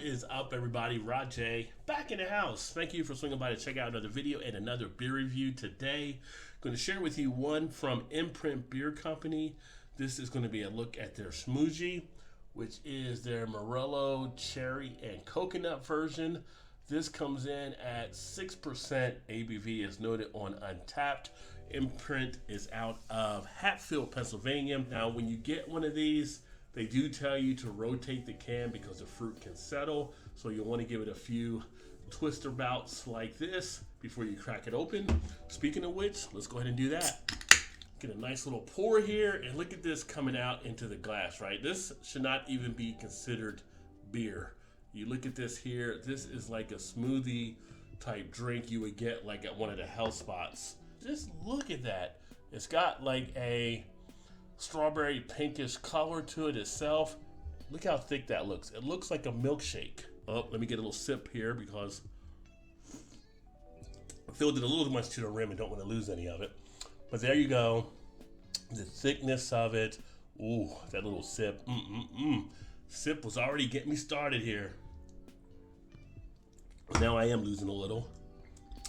is up, everybody? Rod J back in the house. Thank you for swinging by to check out another video and another beer review today. I'm going to share with you one from Imprint Beer Company. This is going to be a look at their Schmoojee, which is their Morello cherry and coconut version. This comes in at 6% ABV, as noted on Untapped. Imprint is out of Hatfield, Pennsylvania. Now, when you get one of these, they do tell you to rotate the can because the fruit can settle. So you'll want to give it a few twister bouts like this before you crack it open. Speaking of which, let's go ahead and do that. Get a nice little pour here, and look at this coming out into the glass, right? This should not even be considered beer. You look at this here, this is like a smoothie type drink you would get like at one of the health spots. Just look at that. It's got like a strawberry pinkish color to it itself. Look how thick that looks. It looks like a milkshake. Oh, let me get a little sip here because I filled it a little too much to the rim and don't want to lose any of it. But there you go. The thickness of it. Ooh, that little sip. Sip was already getting me started here. Now I am losing a little.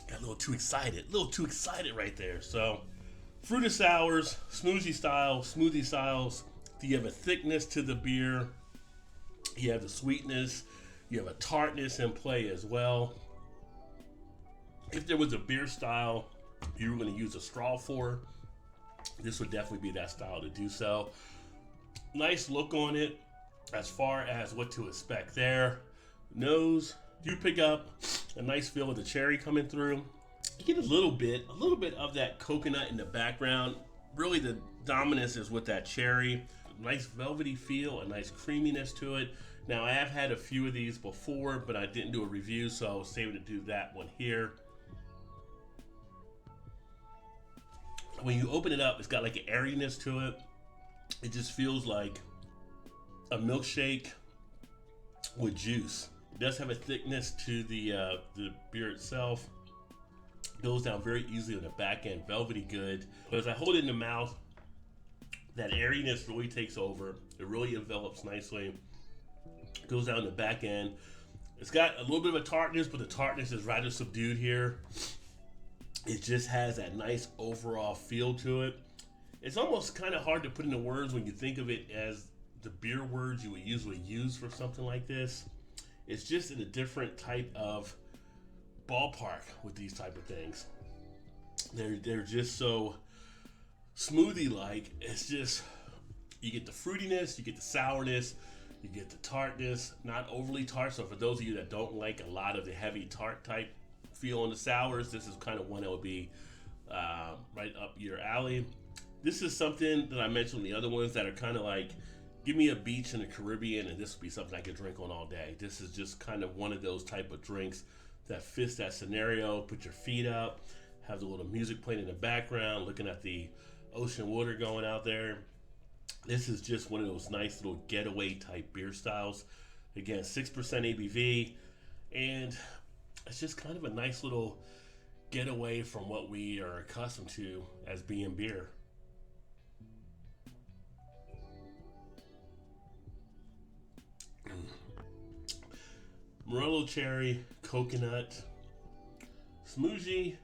Got a little too excited right there. So, fruity sours, Schmoojee style, smoothie styles. You have a thickness to the beer. You have the sweetness. You have a tartness in play as well. If there was a beer style you were going to use a straw for, this would definitely be that style to do so. Nice look on it as far as what to expect there. Nose, you pick up a nice feel of the cherry coming through. You get a little bit of that coconut in the background. Really the dominance is with that cherry. Nice velvety feel, a nice creaminess to it. Now I have had a few of these before, but I didn't do a review, so I was saving to do that one here. When you open it up, it's got like an airiness to it. It just feels like a milkshake with juice. It does have a thickness to the beer itself. Goes down very easily on the back end, velvety good. But as I hold it in the mouth, that airiness really takes over. It really envelops nicely. Goes down the back end. It's got a little bit of a tartness, but the tartness is rather subdued here. It just has that nice overall feel to it. It's almost kind of hard to put into words when you think of it as the beer words you would usually use for something like this. It's just in a different type of ballpark with these type of things. They're just so smoothie-like. It's just, you get the fruitiness, you get the sourness, you get the tartness, not overly tart. So for those of you that don't like a lot of the heavy tart type feel on the sours, this is kind of one that would be right up your alley. This is something that I mentioned in the other ones that are kind of like, give me a beach in the Caribbean and this would be something I could drink on all day. This is just kind of one of those type of drinks that fits that scenario. Put your feet up, have the little music playing in the background, looking at the ocean water going out there. This is just one of those nice little getaway type beer styles. Again, 6% ABV, and it's just kind of a nice little getaway from what we are accustomed to as being beer. Morello cherry, coconut, Schmoojee,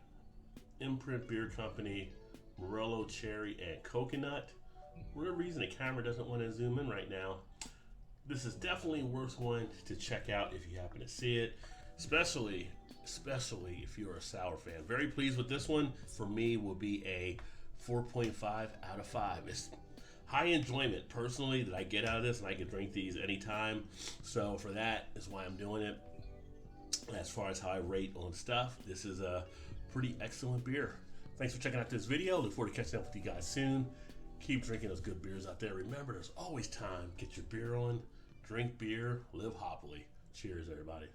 Imprint Beer Company, Morello cherry and coconut. For whatever reason, the camera doesn't want to zoom in right now. This is definitely worth one to check out if you happen to see it, especially if you're a sour fan. Very pleased with this one. For me, will be a 4.5 out of 5. It's high enjoyment personally that I get out of this, and I can drink these anytime. So for that is why I'm doing it. As far as how I rate on stuff, this is a pretty excellent beer. Thanks for checking out this video. Look forward to catching up with you guys soon. Keep drinking those good beers out there. Remember, there's always time. Get your beer on, drink beer, live hoppily. Cheers, everybody.